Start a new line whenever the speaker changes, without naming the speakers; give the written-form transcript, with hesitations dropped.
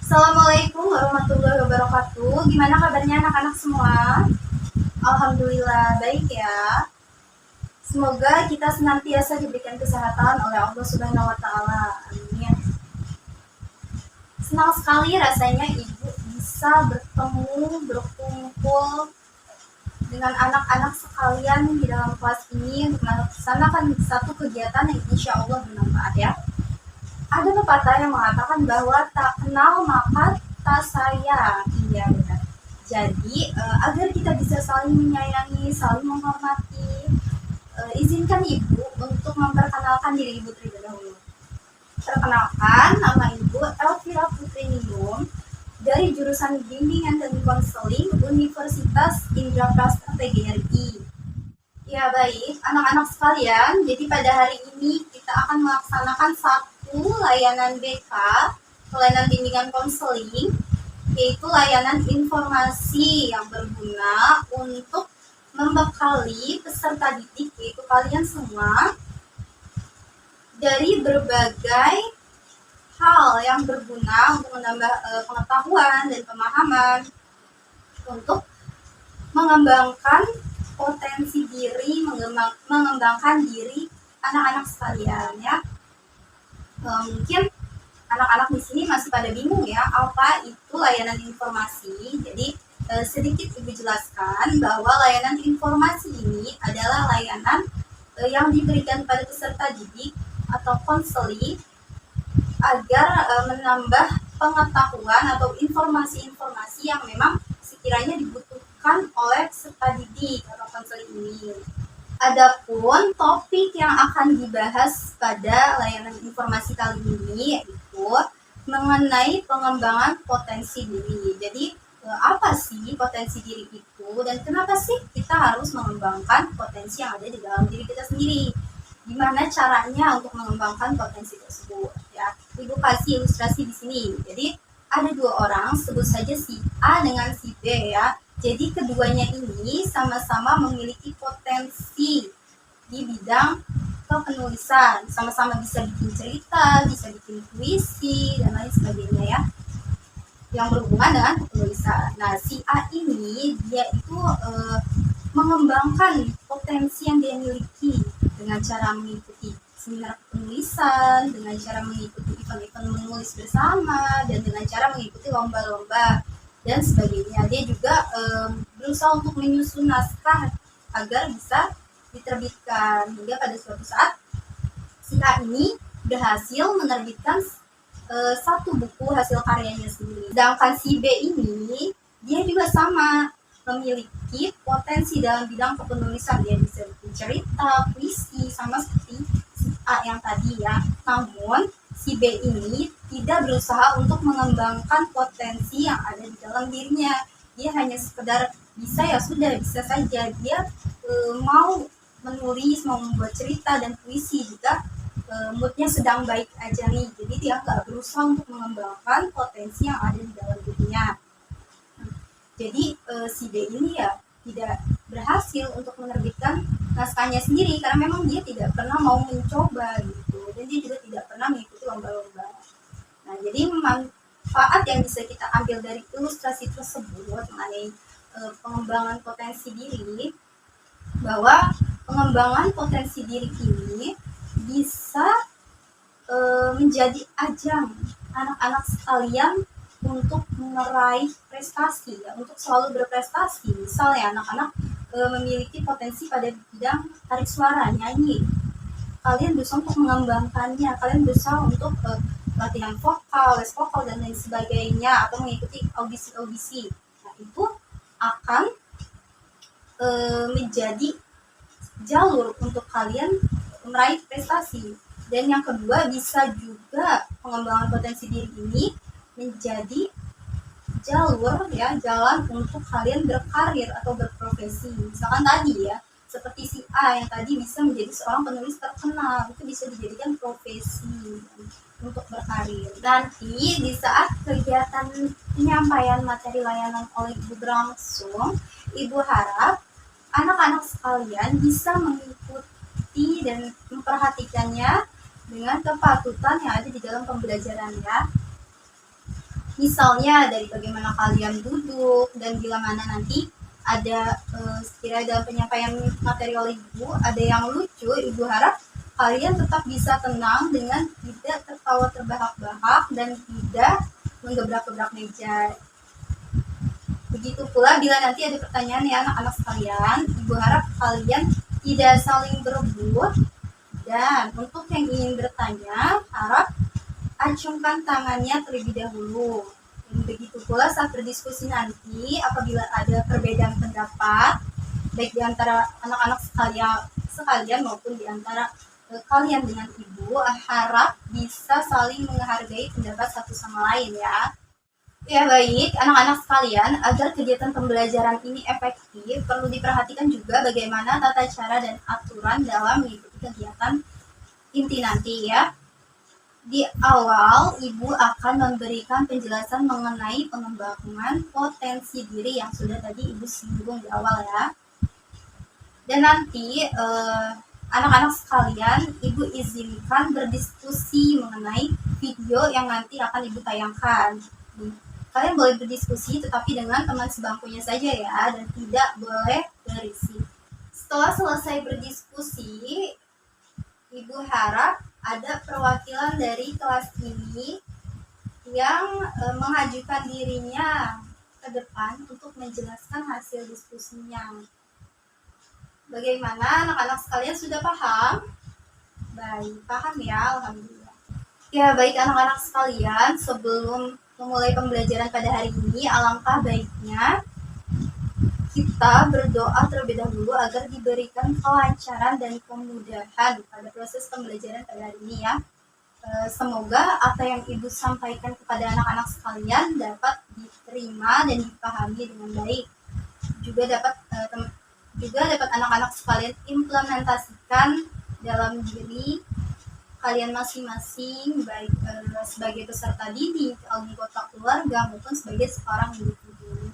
Assalamualaikum warahmatullahi wabarakatuh. Gimana kabarnya anak-anak semua? Alhamdulillah baik ya. Semoga kita senantiasa diberikan kesehatan oleh Allah Subhanahu wa taala. Amin. Senang sekali rasanya Ibu bisa bertemu, berkumpul dengan anak-anak sekalian di dalam kelas ini untuk melaksanakan satu kegiatan yang insya Allah bermanfaat ya. Ada pepatah yang mengatakan bahwa tak kenal maka tak sayang. Iya benar. Jadi agar kita bisa saling menyayangi, saling menghormati, izinkan Ibu untuk memperkenalkan diri Ibu terlebih dahulu. Perkenalkan, nama Ibu Elvira Putri Ningrum dari jurusan Bimbingan dan Konseling Universitas Indraprasta PGRI. Ya baik, anak-anak sekalian, jadi pada hari ini kita akan melaksanakan satu layanan BK, layanan bimbingan konseling, yaitu layanan informasi yang berguna untuk membekali peserta didik, yaitu kalian semua, dari berbagai hal yang berguna untuk menambah pengetahuan dan pemahaman, untuk mengembangkan potensi diri, mengembangkan diri anak-anak sekalian ya. Mungkin anak-anak di sini masih pada bingung ya apa itu layanan informasi. Jadi sedikit Ibu jelaskan bahwa layanan informasi ini adalah layanan yang diberikan pada peserta didik atau konseli agar menambah pengetahuan atau informasi-informasi yang memang sekiranya dibutuhkan oleh peserta didik atau konseli ini. Adapun topik yang akan dibahas pada layanan informasi kali ini yaitu mengenai pengembangan potensi diri. Jadi apa sih potensi diri itu dan kenapa sih kita harus mengembangkan potensi yang ada di dalam diri kita sendiri? Gimana caranya untuk mengembangkan potensi tersebut? Ya, Ibu kasih ilustrasi di sini. Jadi ada dua orang, sebut saja si A dengan si B ya. Jadi keduanya ini sama-sama memiliki potensi di bidang kepenulisan, sama-sama bisa bikin cerita, bisa bikin puisi dan lain sebagainya ya, yang berhubungan dengan penulisan. Nah, si A ini dia itu mengembangkan potensi yang dia miliki dengan cara mengikuti seminar penulisan, dengan cara mengikuti event-event menulis bersama, dan dengan cara mengikuti lomba-lomba dan sebagainya. Dia juga berusaha untuk menyusun naskah agar bisa diterbitkan, hingga pada suatu saat si A ini berhasil menerbitkan satu buku hasil karyanya sendiri. Sedangkan si B ini dia juga sama, memiliki potensi dalam bidang kepenulisan. Dia bisa bikin cerita, puisi, sama seperti si A yang tadi ya. Namun si B ini tidak berusaha untuk mengembangkan potensi yang ada di dalam dirinya. Dia hanya sekedar bisa ya sudah, bisa saja. Dia mau menulis, mau membuat cerita dan puisi juga moodnya sedang baik aja nih. Jadi dia nggak berusaha untuk mengembangkan potensi yang ada di dalam dirinya. Jadi si B ini ya tidak berhasil untuk menerbitkan naskahnya sendiri karena memang dia tidak pernah mau mencoba gitu, dan dia juga tidak pernah mengikuti lomba-lomba. Nah, jadi manfaat yang bisa kita ambil dari ilustrasi tersebut mengenai pengembangan potensi diri, bahwa pengembangan potensi diri ini bisa menjadi ajang anak-anak sekalian untuk meraih prestasi ya, untuk selalu berprestasi. Misalnya anak-anak memiliki potensi pada bidang tarik suara, nyanyi, kalian berusaha untuk mengembangkannya, kalian berusaha untuk latihan vokal, les vokal dan lain sebagainya, atau mengikuti audisi-audisi. Nah, itu akan menjadi jalur untuk kalian meraih prestasi. Dan yang kedua, bisa juga pengembangan potensi diri ini menjadi jalur ya, jalan untuk kalian berkarir atau berprofesi. Misalkan tadi ya, seperti si A yang tadi bisa menjadi seorang penulis terkenal, itu bisa dijadikan profesi untuk berkarir. Nanti di saat kegiatan penyampaian materi layanan oleh Ibu berlangsung, Ibu harap anak-anak sekalian bisa mengikuti dan memperhatikannya dengan kepatutan yang ada di dalam pembelajarannya. Misalnya dari bagaimana kalian duduk, dan bila mana nanti ada sekiranya dalam penyampaian materi oleh ibu ada yang lucu, ibu harap kalian tetap bisa tenang dengan tidak tertawa terbahak-bahak dan tidak menggebrak-gebrak meja. Begitu pula bila nanti ada pertanyaan ya anak-anak sekalian, ibu harap kalian tidak saling berebut, dan untuk yang ingin bertanya harap acungkan tangannya terlebih dahulu. Dan begitu pula saat berdiskusi nanti, apabila ada perbedaan pendapat, baik di antara anak-anak sekalian maupun di antara kalian dengan ibu, harap bisa saling menghargai pendapat satu sama lain ya. Ya baik, anak-anak sekalian, agar kegiatan pembelajaran ini efektif, perlu diperhatikan juga bagaimana tata cara dan aturan dalam mengikuti kegiatan inti nanti ya. Di awal, ibu akan memberikan penjelasan mengenai pengembangan potensi diri yang sudah tadi ibu singgung di awal ya. Dan nanti anak-anak sekalian, ibu izinkan berdiskusi mengenai video yang nanti akan ibu tayangkan. Kalian boleh berdiskusi tetapi dengan teman sebangkunya saja ya, dan tidak boleh berisik. Setelah selesai berdiskusi, ibu harap ada perwakilan dari kelas ini yang mengajukan dirinya ke depan untuk menjelaskan hasil diskusinya. Bagaimana anak-anak sekalian, sudah paham? Baik, paham ya, alhamdulillah. Ya baik anak-anak sekalian, sebelum memulai pembelajaran pada hari ini, alangkah baiknya kita berdoa terlebih dahulu agar diberikan kelancaran dan kemudahan pada proses pembelajaran pada hari ini ya. Semoga apa yang ibu sampaikan kepada anak-anak sekalian dapat diterima dan dipahami dengan baik. Juga dapat anak-anak sekalian implementasikan dalam diri kalian masing-masing, baik sebagai peserta didik, anggota keluarga, maupun sebagai seorang individu.